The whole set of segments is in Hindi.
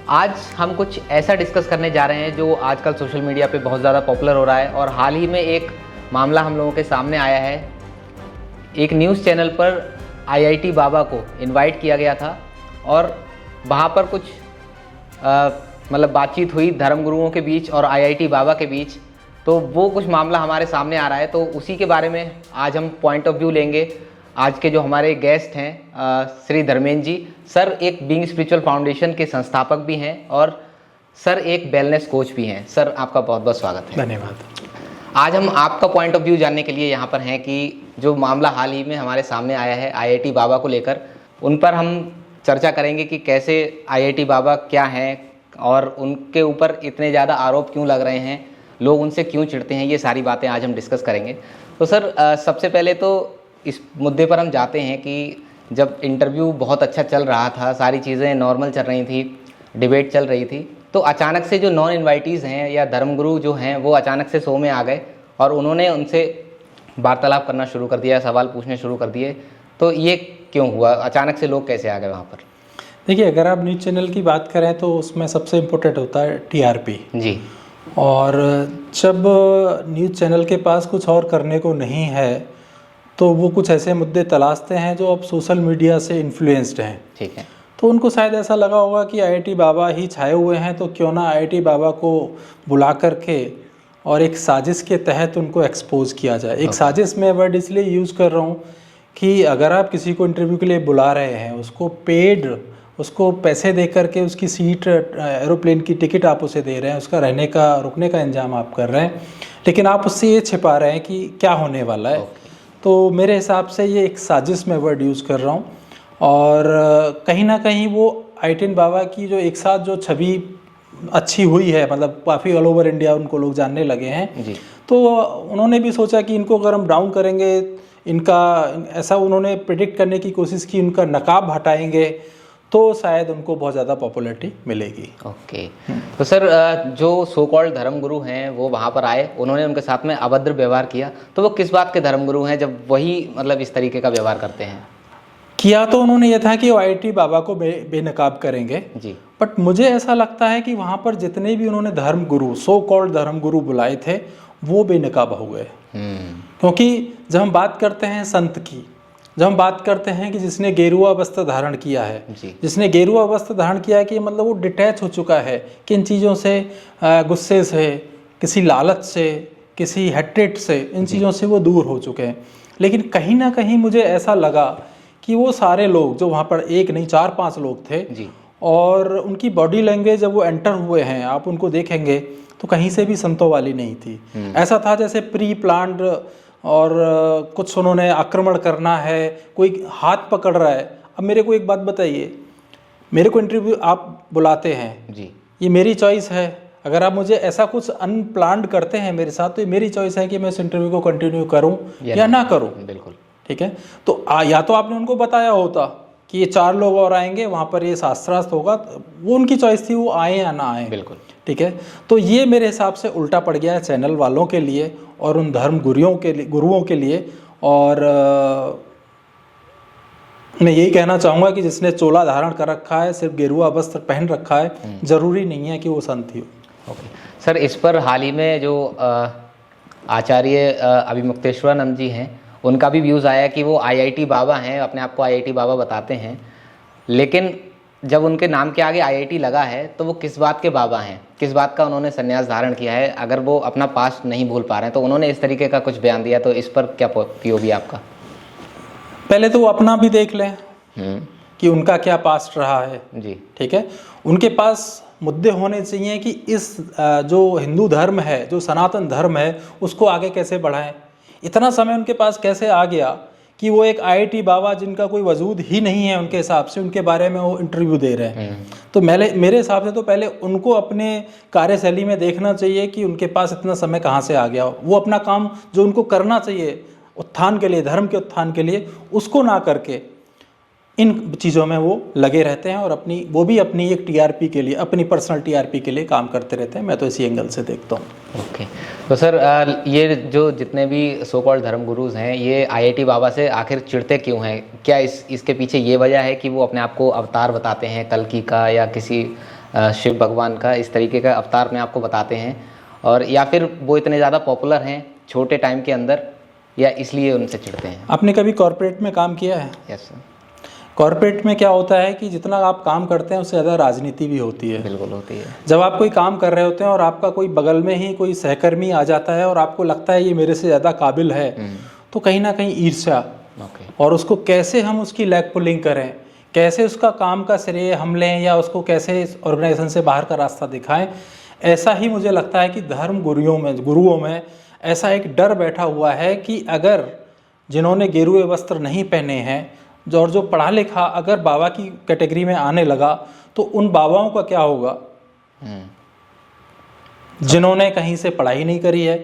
आज हम कुछ ऐसा डिस्कस करने जा रहे हैं जो आजकल सोशल मीडिया पे बहुत ज़्यादा पॉपुलर हो रहा है और हाल ही में एक मामला हम लोगों के सामने आया है। एक न्यूज़ चैनल पर आईआईटी बाबा को इनवाइट किया गया था और वहाँ पर कुछ मतलब बातचीत हुई धर्मगुरुओं के बीच और आईआईटी बाबा के बीच, तो वो कुछ मामला हमारे सामने आ रहा है। तो उसी के बारे में आज हम पॉइंट ऑफ व्यू लेंगे। आज के जो हमारे गेस्ट हैं श्री धर्मेंद्र जी, सर एक बीइंग स्पिरिचुअल फाउंडेशन के संस्थापक भी हैं और सर एक वेलनेस कोच भी हैं। सर आपका बहुत बहुत स्वागत है। धन्यवाद। आज हम आपका पॉइंट ऑफ व्यू जानने के लिए यहाँ पर हैं कि जो मामला हाल ही में हमारे सामने आया है आईआईटी बाबा को लेकर, उन पर हम चर्चा करेंगे कि कैसे आईआईटी बाबा क्या हैं और उनके ऊपर इतने ज़्यादा आरोप क्यों लग रहे हैं, लोग उनसे क्यों चिढ़ते हैं, ये सारी बातें आज हम डिस्कस करेंगे। तो सर सबसे पहले तो इस मुद्दे पर हम जाते हैं कि जब इंटरव्यू बहुत अच्छा चल रहा था, सारी चीज़ें नॉर्मल चल रही थी, डिबेट चल रही थी, तो अचानक से जो नॉन इनवाइटीज़ हैं या धर्मगुरु जो हैं वो अचानक से शो में आ गए और उन्होंने उनसे वार्तालाप करना शुरू कर दिया, सवाल पूछने शुरू कर दिए। तो ये क्यों हुआ, अचानक से लोग कैसे आ गए वहाँ पर? देखिए, अगर आप न्यूज़ चैनल की बात करें तो उसमें सबसे इम्पोर्टेंट होता है टीआरपी जी। और जब न्यूज़ चैनल के पास कुछ और करने को नहीं है तो वो कुछ ऐसे मुद्दे तलाशते हैं जो अब सोशल मीडिया से इन्फ्लुएंस्ड हैं। ठीक है। तो उनको शायद ऐसा लगा होगा कि आईआईटी बाबा ही छाए हुए हैं, तो क्यों ना आईआईटी बाबा को बुला करके और एक साजिश के तहत उनको एक्सपोज किया जाए। एक साजिश मैं वर्ड इसलिए यूज़ कर रहा हूँ कि अगर आप किसी को इंटरव्यू के लिए बुला रहे हैं, उसको पेड, उसको पैसे दे करके उसकी सीट, एरोप्लेन की टिकट आप उसे दे रहे हैं, उसका रहने का रुकने का इंतजाम आप कर रहे हैं, लेकिन आप उससे ये छिपा रहे हैं कि क्या होने वाला है। तो मेरे हिसाब से ये एक साजिश मैं वर्ड यूज़ कर रहा हूँ और कहीं ना कहीं वो आईआईटी बाबा की जो एक साथ जो छवि अच्छी हुई है, मतलब काफ़ी ऑल ओवर इंडिया उनको लोग जानने लगे हैं जी। तो उन्होंने भी सोचा कि इनको अगर हम डाउन करेंगे, इनका ऐसा उन्होंने प्रिडिक्ट करने की कोशिश की, उनका नकाब हटाएंगे तो शायद उनको बहुत ज़्यादा पॉपुलैरिटी मिलेगी। ओके। तो सर जो सो कॉल्ड धर्मगुरु हैं वो वहाँ पर आए, उन्होंने उनके साथ में अभद्र व्यवहार किया, तो वो किस बात के धर्मगुरु हैं जब वही मतलब इस तरीके का व्यवहार करते हैं? किया तो उन्होंने ये था कि वो आईआईटी बाबा को बेनकाब करेंगे जी, बट मुझे ऐसा लगता है कि वहाँ पर जितने भी उन्होंने धर्मगुरु, सो कॉल्ड धर्मगुरु बुलाए थे वो बेनकाब हो गए। क्योंकि जब हम बात करते हैं संत की, जब हम बात करते हैं कि जिसने गेरुआ वस्त्र धारण किया है, जिसने गेरुआ वस्त्र धारण किया है कि मतलब वो डिटैच हो चुका है किन चीज़ों से, गुस्से से, किसी लालच से, किसी हेट्रेट से, इन चीज़ों से वो दूर हो चुके हैं। लेकिन कहीं ना कहीं मुझे ऐसा लगा कि वो सारे लोग जो वहाँ पर एक नहीं 4-5 लोग थे जी, और उनकी बॉडी लैंग्वेज जब वो एंटर हुए हैं, आप उनको देखेंगे तो कहीं से भी संतों वाली नहीं थी। ऐसा था जैसे प्री प्लान्ड और कुछ उन्होंने आक्रमण करना है, कोई हाथ पकड़ रहा है। अब मेरे को एक बात बताइए, मेरे को इंटरव्यू आप बुलाते हैं जी, ये मेरी चॉइस है। अगर आप मुझे ऐसा कुछ अनप्लान्ड करते हैं मेरे साथ तो ये मेरी चॉइस है कि मैं इस इंटरव्यू को कंटिन्यू करूं या ना करूं। बिल्कुल ठीक है। तो या तो आपने उनको बताया होता कि ये 4 लोग और आएंगे, वहाँ पर ये शास्त्रार्थ होगा, वो उनकी चॉइस थी, वो आए या ना आए। बिल्कुल ठीक है। तो ये मेरे हिसाब से उल्टा पड़ गया है चैनल वालों के लिए और उन धर्म गुरुओं के लिए। और मैं यही कहना चाहूँगा कि जिसने चोला धारण कर रखा है, सिर्फ गेरुआ वस्त्र पहन रखा है, ज़रूरी नहीं है कि वो संत ही हो। ओके सर, इस पर हाल ही में जो आचार्य अभिमुक्तेश्वरानंद जी हैं, उनका भी व्यूज़ आया कि वो आईआईटी बाबा हैं, अपने आप को आईआईटी बाबा बताते हैं, लेकिन जब उनके नाम के आगे आईआईटी लगा है तो वो किस बात के बाबा हैं, किस बात का उन्होंने संन्यास धारण किया है? अगर वो अपना पास्ट नहीं भूल पा रहे हैं तो उन्होंने इस तरीके का कुछ बयान दिया, तो इस पर क्या पीओवी आपका? पहले तो वो अपना भी देख लें कि उनका क्या पास्ट रहा है जी। ठीक है, उनके पास मुद्दे होने चाहिए कि इस जो हिंदू धर्म है, जो सनातन धर्म है, उसको आगे कैसे बढ़ाएं। इतना समय उनके पास कैसे आ गया कि वो एक आईआईटी बाबा जिनका कोई वजूद ही नहीं है उनके हिसाब से, उनके बारे में वो इंटरव्यू दे रहे हैं। तो मेरे हिसाब से तो पहले उनको अपने कार्यशैली में देखना चाहिए कि उनके पास इतना समय कहाँ से आ गया। वो अपना काम जो उनको करना चाहिए उत्थान के लिए, धर्म के उत्थान के लिए, उसको ना करके इन चीज़ों में वो लगे रहते हैं और वो भी अपनी एक टीआरपी के लिए, अपनी पर्सनल टीआरपी के लिए काम करते रहते हैं। मैं तो इसी एंगल से देखता हूँ। ओके। तो सर ये जो जितने भी सो कॉल्ड धर्म गुरुज हैं, ये आईआईटी बाबा से आखिर चिढ़ते क्यों हैं? क्या इसके पीछे ये वजह है कि वो अपने आप को अवतार बताते हैं, कल्कि का या किसी शिव भगवान का इस तरीके का अवतार में आपको बताते हैं, और या फिर वो इतने ज़्यादा पॉपुलर हैं छोटे टाइम के अंदर, या इसलिए उनसे चिढ़ते हैं? आपने कभी कॉर्पोरेट में काम किया है? Yes sir. कॉर्पोरेट में क्या होता है कि जितना आप काम करते हैं उससे ज़्यादा राजनीति भी होती है। बिल्कुल होती है। जब आप कोई काम कर रहे होते हैं और आपका कोई बगल में ही कोई सहकर्मी आ जाता है और आपको लगता है ये मेरे से ज़्यादा काबिल है, तो कहीं ना कहीं ईर्ष्या, और उसको कैसे हम उसकी लेग पुलिंग करें, कैसे उसका काम का श्रेय हम लें, या उसको कैसे इस ऑर्गेनाइजेशन से बाहर का रास्ता दिखाएं, ऐसा ही मुझे लगता है कि धर्म गुरुओं में ऐसा एक डर बैठा हुआ है कि अगर जिन्होंने गेरुए वस्त्र नहीं पहने हैं और जो पढ़ा लिखा अगर बाबा की कैटेगरी में आने लगा तो उन बाबाओं का क्या होगा जिन्होंने कहीं से पढ़ाई नहीं करी है,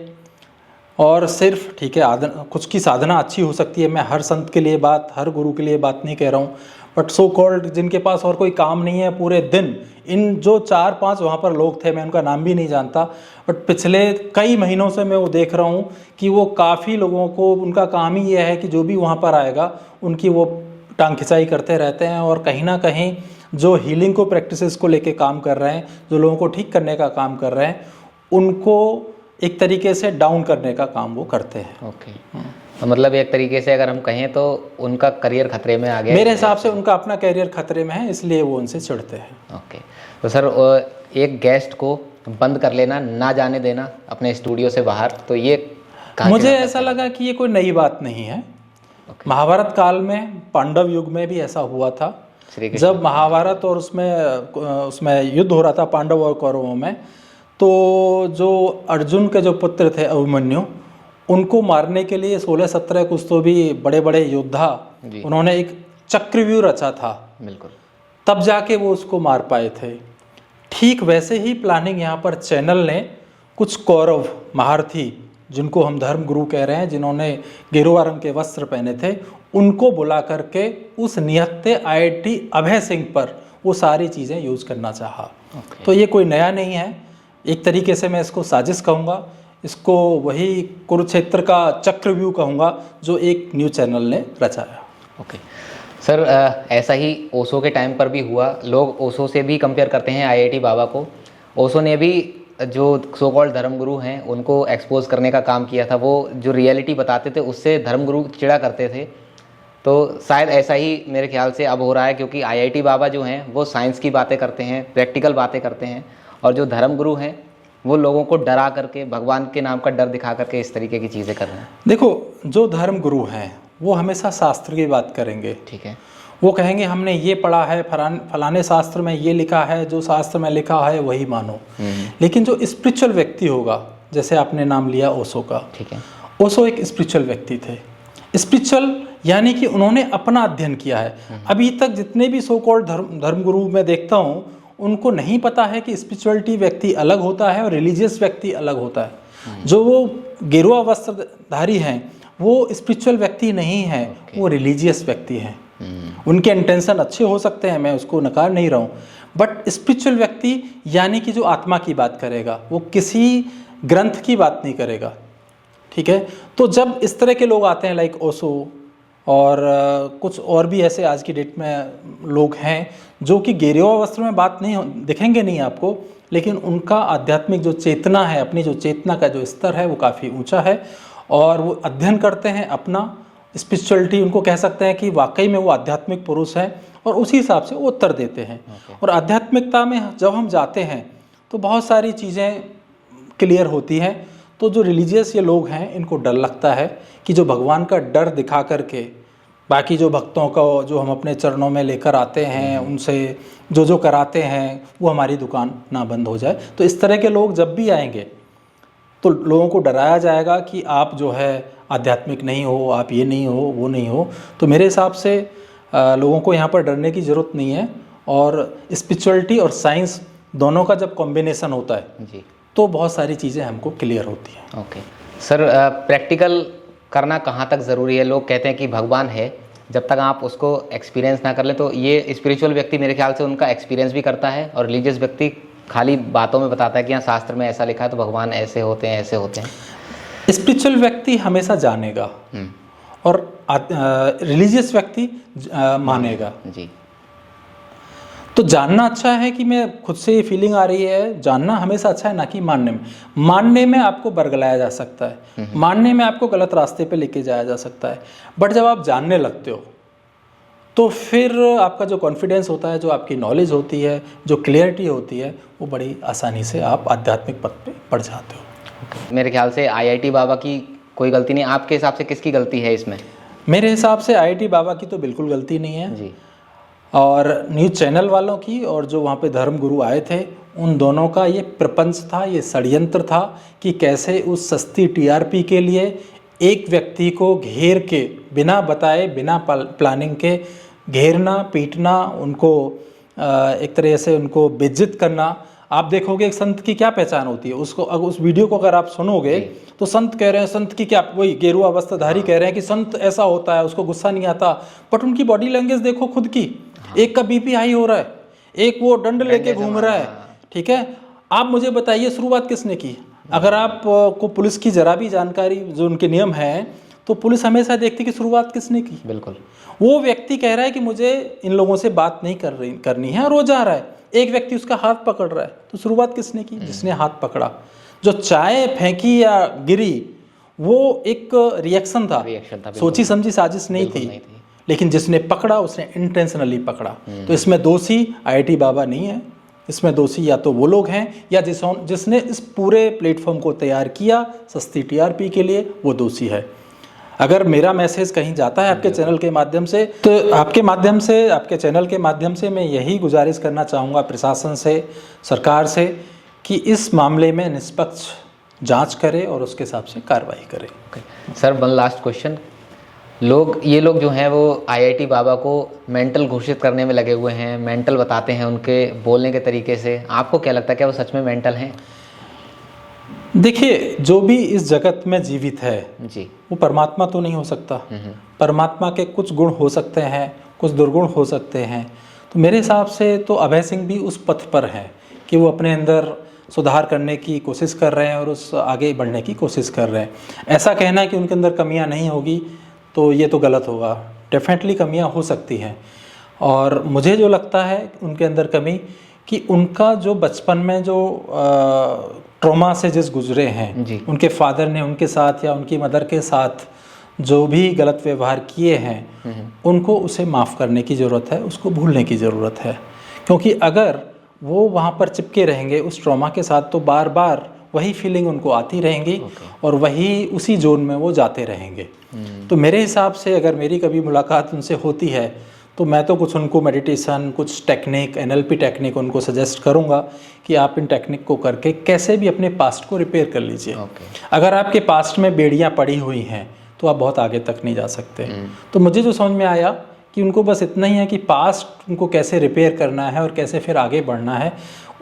और सिर्फ ठीक है कुछ की साधना अच्छी हो सकती है, मैं हर संत के लिए हर गुरु के लिए बात नहीं कह रहा हूँ, बट सो कॉल्ड जिनके पास और कोई काम नहीं है पूरे दिन, इन जो 4-5 वहाँ पर लोग थे, मैं उनका नाम भी नहीं जानता, बट पिछले कई महीनों से मैं वो देख रहा हूँ कि वो काफ़ी लोगों को, उनका काम ही यह है कि जो भी वहाँ पर आएगा उनकी वो टांग खिंचाई करते रहते हैं, और कहीं ना कहीं जो हीलिंग को प्रैक्टिसेस को लेके काम कर रहे हैं, जो लोगों को ठीक करने का काम कर रहे हैं, उनको एक तरीके से डाउन करने का काम वो करते हैं। ओके। तो मतलब एक तरीके से अगर हम कहें तो उनका करियर खतरे में आ गया। मेरे हिसाब से उनका अपना करियर खतरे में है, इसलिए वो उनसे चिढ़ते हैं। ओके। तो सर एक गेस्ट को बंद कर लेना, ना जाने देना अपने स्टूडियो से बाहर, तो ये मुझे ऐसा लगा कि ये कोई नई बात नहीं है। महाभारत काल में, पांडव युग में भी ऐसा हुआ था। जब महाभारत और उसमें युद्ध हो रहा था पांडव और कौरवों में, तो जो अर्जुन के जो पुत्र थे अभिमन्यु, उनको मारने के लिए 16-17 कुछ तो भी बड़े बड़े योद्धा, उन्होंने एक चक्रव्यूह रचा था। बिल्कुल। तब जाके वो उसको मार पाए थे। ठीक वैसे ही प्लानिंग यहाँ पर चैनल ने कुछ कौरव महारथी, जिनको हम धर्म गुरु कह रहे हैं, जिन्होंने गेरुआ रंग के वस्त्र पहने थे, उनको बुला करके उस निहत्थे IIT अभय सिंह पर वो सारी चीज़ें यूज़ करना चाहा। तो ये कोई नया नहीं है, एक तरीके से मैं इसको साजिश कहूँगा, इसको वही कुरुक्षेत्र का चक्रव्यूह कहूँगा जो एक न्यूज़ चैनल ने रचाया। ओके सर, ऐसा ही ओशो के टाइम पर भी हुआ। लोग ओशो से भी कंपेयर करते हैं IIT बाबा को। ओशो ने भी जो सो कॉल्ड धर्मगुरु हैं उनको एक्सपोज करने का काम किया था। वो जो रियलिटी बताते थे उससे धर्मगुरु चिढ़ा करते थे। तो शायद ऐसा ही मेरे ख्याल से अब हो रहा है, क्योंकि IIT बाबा जो हैं वो साइंस की बातें करते हैं, प्रैक्टिकल बातें करते हैं, और जो धर्मगुरु हैं वो लोगों को डरा करके, भगवान के नाम का डर दिखा करके इस तरीके की चीज़ें कर रहे हैं। देखो, जो धर्मगुरु हैं वो हमेशा शास्त्र की बात करेंगे। ठीक है। वो कहेंगे हमने ये पढ़ा है, फलाने शास्त्र में ये लिखा है, जो शास्त्र में लिखा है वही मानो। लेकिन जो स्पिरिचुअल व्यक्ति होगा, जैसे आपने नाम लिया ओशो का, ठीक है, ओशो एक स्पिरिचुअल व्यक्ति थे। स्पिरिचुअल यानी कि उन्होंने अपना अध्ययन किया है। अभी तक जितने भी सो कॉल्ड धर्मगुरु मैं देखता हूँ, उनको नहीं पता है कि स्पिरिचुअलिटी व्यक्ति अलग होता है और रिलीजियस व्यक्ति अलग होता है। जो वो गेरुआ वस्त्रधारी हैं वो स्पिरिचुअल व्यक्ति नहीं है, वो रिलीजियस व्यक्ति हैं। उनके इंटेंशन अच्छे हो सकते हैं, मैं उसको नकार नहीं रहा हूँ, बट स्पिरिचुअल व्यक्ति यानी कि जो आत्मा की बात करेगा, वो किसी ग्रंथ की बात नहीं करेगा। ठीक है। तो जब इस तरह के लोग आते हैं, लाइक ओशो और कुछ और भी ऐसे आज की डेट में लोग हैं जो कि गेरुआ वस्त्र में बात नहीं दिखेंगे नहीं आपको, लेकिन उनका आध्यात्मिक जो चेतना है, अपनी जो चेतना का जो स्तर है वो काफ़ी ऊंचा है, और वो अध्ययन करते हैं अपना स्पिरिचुअलिटी, उनको कह सकते हैं कि वाकई में वो आध्यात्मिक पुरुष हैं, और उसी हिसाब से वो उत्तर देते हैं। और आध्यात्मिकता में जब हम जाते हैं तो बहुत सारी चीज़ें क्लियर होती हैं। तो जो रिलीजियस ये लोग हैं, इनको डर लगता है कि जो भगवान का डर दिखा करके बाकी जो भक्तों को जो हम अपने चरणों में लेकर आते हैं, उनसे जो कराते हैं, वो हमारी दुकान ना बंद हो जाए। तो इस तरह के लोग जब भी आएंगे तो लोगों को डराया जाएगा कि आप जो है आध्यात्मिक नहीं हो, आप ये नहीं हो, वो नहीं हो। तो मेरे हिसाब से लोगों को यहाँ पर डरने की ज़रूरत नहीं है, और स्पिरिचुअलिटी और साइंस दोनों का जब कॉम्बिनेशन होता है जी, तो बहुत सारी चीज़ें हमको क्लियर होती हैं। ओके सर, प्रैक्टिकल करना कहाँ तक ज़रूरी है? लोग कहते हैं कि भगवान है, जब तक आप उसको एक्सपीरियंस ना कर ले, तो ये स्पिरिचुअल व्यक्ति मेरे ख्याल से उनका एक्सपीरियंस भी करता है, और रिलीजियस व्यक्ति खाली बातों में बताता है कि यहाँ शास्त्र में ऐसा लिखा है तो भगवान ऐसे होते हैं, ऐसे होते हैं। स्पिरिचुअल व्यक्ति हमेशा जानेगा और रिलीजियस व्यक्ति मानेगा जी। तो जानना अच्छा है कि मैं खुद से ये फीलिंग आ रही है, जानना हमेशा अच्छा है, ना कि मानने में आपको बरगलाया जा सकता है, मानने में आपको गलत रास्ते पे लेके जाया जा सकता है। बट जब आप जानने लगते हो तो फिर आपका जो कॉन्फिडेंस होता है, जो आपकी नॉलेज होती है, जो क्लियरिटी होती है, वो बड़ी आसानी से आप आध्यात्मिक पथ पे बढ़ जाते हो। मेरे ख्याल से आईआईटी बाबा की कोई गलती नहीं, आपके हिसाब से किसकी गलती है इसमें? मेरे हिसाब से आईआईटी बाबा की तो बिल्कुल गलती नहीं है जी। और न्यूज़ चैनल वालों की और जो वहाँ पे धर्म गुरु आए थे, उन दोनों का ये प्रपंच था, ये षड्यंत्र था कि कैसे उस सस्ती टीआरपी के लिए एक व्यक्ति को घेर के, बिना बताए, बिना प्लानिंग के घेरना, पीटना, उनको एक तरह से उनको बेइज्जत करना। आप देखोगे एक संत की क्या पहचान होती है, उसको अगर उस वीडियो को अगर आप सुनोगे तो संत कह रहे हैं, संत की क्या, वही गेरुआ वस्त्रधारी कह रहे हैं कि संत ऐसा होता है, उसको गुस्सा नहीं आता, बट उनकी बॉडी लैंग्वेज देखो खुद की। एक का बीपी हाई हो रहा है, एक वो दंड लेके घूम रहा है, ठीक है। आप मुझे बताइए शुरुआत किसने की? अगर आप को पुलिस की जरा भी जानकारी, जो उनके नियम है, तो पुलिस हमेशा देखती कि शुरुआत किसने की। बिल्कुल। वो व्यक्ति कह रहा है कि मुझे इन लोगों से बात नहीं करनी है, और वो जा रहा है, एक व्यक्ति उसका हाथ पकड़ रहा है, तो शुरुआत किसने की? जिसने हाथ पकड़ा। जो चाय फेंकी या गिरी वो एक रिएक्शन था, सोची समझी साजिश नहीं थी। लेकिन जिसने पकड़ा उसने इंटेंशनली पकड़ा। तो इसमें दोषी आईआईटी बाबा नहीं है, इसमें दोषी या तो वो लोग हैं या जिसने इस पूरे प्लेटफॉर्म को तैयार किया सस्ती टीआरपी के लिए, वो दोषी है। अगर मेरा मैसेज कहीं जाता है आपके चैनल के माध्यम से, तो आपके चैनल के माध्यम से मैं यही गुजारिश करना चाहूँगा प्रशासन से, सरकार से, कि इस मामले में निष्पक्ष जांच करे और उसके हिसाब से कार्रवाई करे। Sir, one last question. ये लोग जो हैं वो आईआईटी बाबा को मेंटल घोषित करने में लगे हुए हैं, मेंटल बताते हैं उनके बोलने के तरीके से। आपको क्या लगता है, क्या वो सच में मेंटल हैं? देखिए, जो भी इस जगत में जीवित है जी, वो परमात्मा तो नहीं हो सकता। परमात्मा के कुछ गुण हो सकते हैं, कुछ दुर्गुण हो सकते हैं। तो मेरे हिसाब से तो अभय सिंह भी उस पथ पर हैं कि वो अपने अंदर सुधार करने की कोशिश कर रहे हैं और उस आगे बढ़ने की कोशिश कर रहे हैं। ऐसा कहना है कि उनके अंदर कमियां नहीं होगी तो ये तो गलत होगा। डेफिनेटली कमियां हो सकती हैं, और मुझे जो लगता है उनके अंदर कमी, कि उनका जो बचपन में जो ट्रॉमा से जिस गुजरे हैं, उनके फादर ने उनके साथ या उनकी मदर के साथ जो भी गलत व्यवहार किए हैं, उनको उसे माफ़ करने की ज़रूरत है, उसको भूलने की ज़रूरत है। क्योंकि अगर वो वहाँ पर चिपके रहेंगे उस ट्रॉमा के साथ, तो बार बार वही फीलिंग उनको आती रहेंगी और वही उसी जोन में वो जाते रहेंगे। तो मेरे हिसाब से अगर मेरी कभी मुलाकात उनसे होती है तो मैं तो कुछ उनको मेडिटेशन, कुछ टेक्निक, एनएलपी टेक्निक उनको सजेस्ट करूंगा कि आप इन टेक्निक को करके कैसे भी अपने पास्ट को रिपेयर कर लीजिए। अगर आपके पास्ट में बेड़ियाँ पड़ी हुई हैं तो आप बहुत आगे तक नहीं जा सकते। तो मुझे जो समझ में आया कि उनको बस इतना ही है कि पास्ट उनको कैसे रिपेयर करना है और कैसे फिर आगे बढ़ना है,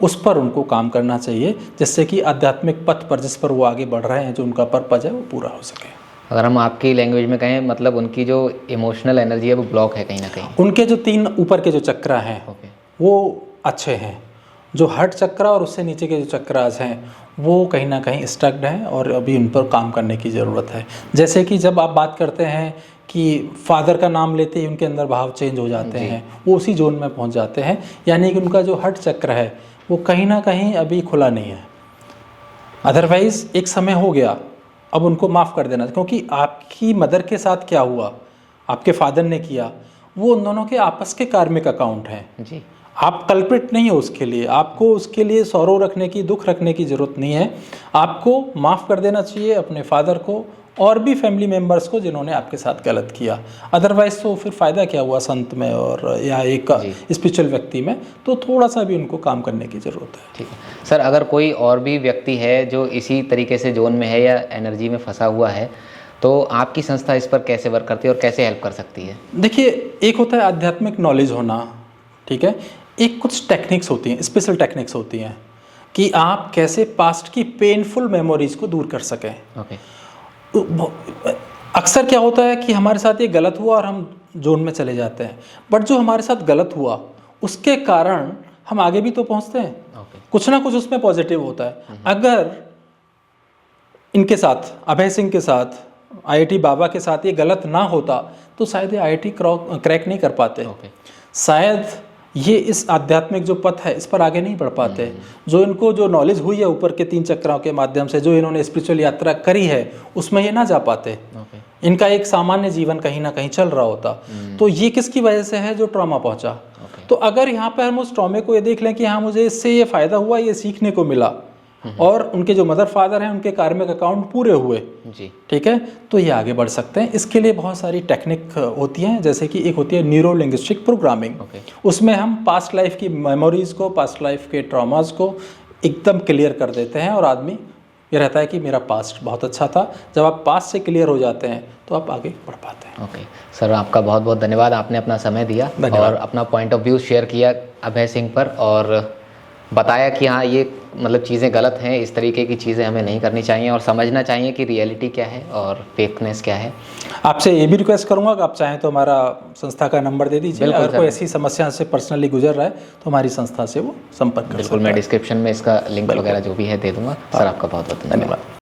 उस पर उनको काम करना चाहिए, जिससे कि आध्यात्मिक पथ पर जिस पर वो आगे बढ़ रहे हैं, जो उनका पर्पज है, वो पूरा हो सके। अगर हम आपकी लैंग्वेज में कहें, मतलब उनकी जो इमोशनल एनर्जी है वो ब्लॉक है कहीं ना कहीं। उनके जो 3 ऊपर के जो चक्र हैं वो अच्छे हैं, जो हार्ट चक्र और उससे नीचे के जो चक्रास हैं वो कहीं ना कहीं स्टक्ड हैं और अभी उन पर काम करने की ज़रूरत है। जैसे कि जब आप बात करते हैं कि फादर का नाम लेते ही उनके अंदर भाव चेंज हो जाते हैं, वो उसी जोन में पहुंच जाते हैं, यानी कि उनका जो हार्ट चक्र है वो कहीं ना कहीं अभी खुला नहीं है। अदरवाइज़ एक समय हो गया, अब उनको माफ़ कर देना, क्योंकि आपकी मदर के साथ क्या हुआ, आपके फादर ने किया, वो उन दोनों के आपस के कार्मिक अकाउंट हैं जी। आप कल्प्रिट नहीं हो उसके लिए, आपको उसके लिए सौरव रखने की, दुख रखने की ज़रूरत नहीं है। आपको माफ़ कर देना चाहिए अपने फादर को और भी फैमिली मेम्बर्स को जिन्होंने आपके साथ गलत किया। अदरवाइज़ तो फिर फ़ायदा क्या हुआ संत में और या एक स्पिरिचुअल व्यक्ति में, तो थोड़ा सा भी उनको काम करने की ज़रूरत है। ठीक है सर, अगर कोई और भी व्यक्ति है जो इसी तरीके से जोन में है या एनर्जी में फंसा हुआ है, तो आपकी संस्था इस पर कैसे वर्क करती है और कैसे हेल्प कर सकती है? देखिए, एक होता है आध्यात्मिक नॉलेज होना, ठीक है, एक कुछ टेक्निक्स होती हैं, स्पेशल टेक्निक्स होती हैं कि आप कैसे पास्ट की पेनफुल मेमोरीज को दूर कर सकें। अक्सर क्या होता है कि हमारे साथ ये गलत हुआ और हम जोन में चले जाते हैं, बट जो हमारे साथ गलत हुआ उसके कारण हम आगे भी तो पहुंचते हैं। कुछ ना कुछ उसमें पॉजिटिव होता है। अगर इनके साथ, अभय सिंह के साथ, आईआईटी बाबा के साथ ये गलत ना होता तो शायद ये आईआईटी क्रैक नहीं कर पाते। शायद ये इस आध्यात्मिक जो पथ है इस पर आगे नहीं बढ़ पाते। जो इनको जो नॉलेज हुई है ऊपर के 3 चक्रों के माध्यम से, जो इन्होंने स्पिरिचुअल यात्रा करी है, उसमें ये ना जा पाते। इनका एक सामान्य जीवन कहीं ना कहीं चल रहा होता। तो ये किसकी वजह से है? जो ट्रॉमा पहुंचा। तो अगर यहाँ पर हम उस ट्रॉमे को ये देख लें कि हाँ मुझे इससे ये फायदा हुआ, ये सीखने को मिला, और उनके जो मदर फादर हैं उनके कार्मिक अकाउंट पूरे हुए जी, ठीक है, तो ये आगे बढ़ सकते हैं। इसके लिए बहुत सारी टेक्निक होती हैं, जैसे कि एक होती है न्यूरो लिंग्विस्टिक प्रोग्रामिंग। उसमें हम पास्ट लाइफ की मेमोरीज को, पास्ट लाइफ के ट्रॉमास को एकदम क्लियर कर देते हैं, और आदमी ये रहता है कि मेरा पास्ट बहुत अच्छा था। जब आप पास्ट से क्लियर हो जाते हैं तो आप आगे बढ़ पाते हैं। ओके सर, आपका बहुत बहुत धन्यवाद, आपने अपना समय दिया और अपना पॉइंट ऑफ व्यू शेयर किया अभय सिंह पर, और बताया कि हाँ ये मतलब चीज़ें गलत हैं, इस तरीके की चीज़ें हमें नहीं करनी चाहिए और समझना चाहिए कि रियलिटी क्या है और फेकनेस क्या है। आपसे ये भी रिक्वेस्ट करूंगा कि आप चाहें तो हमारा संस्था का नंबर दे दीजिए। अगर कोई ऐसी समस्या से पर्सनली गुजर रहा है तो हमारी संस्था से वो संपर्क कर सकता है। बिल्कुल, मैं डिस्क्रिप्शन में इसका लिंक वगैरह जो भी है दे दूंगा। सर आपका बहुत बहुत धन्यवाद।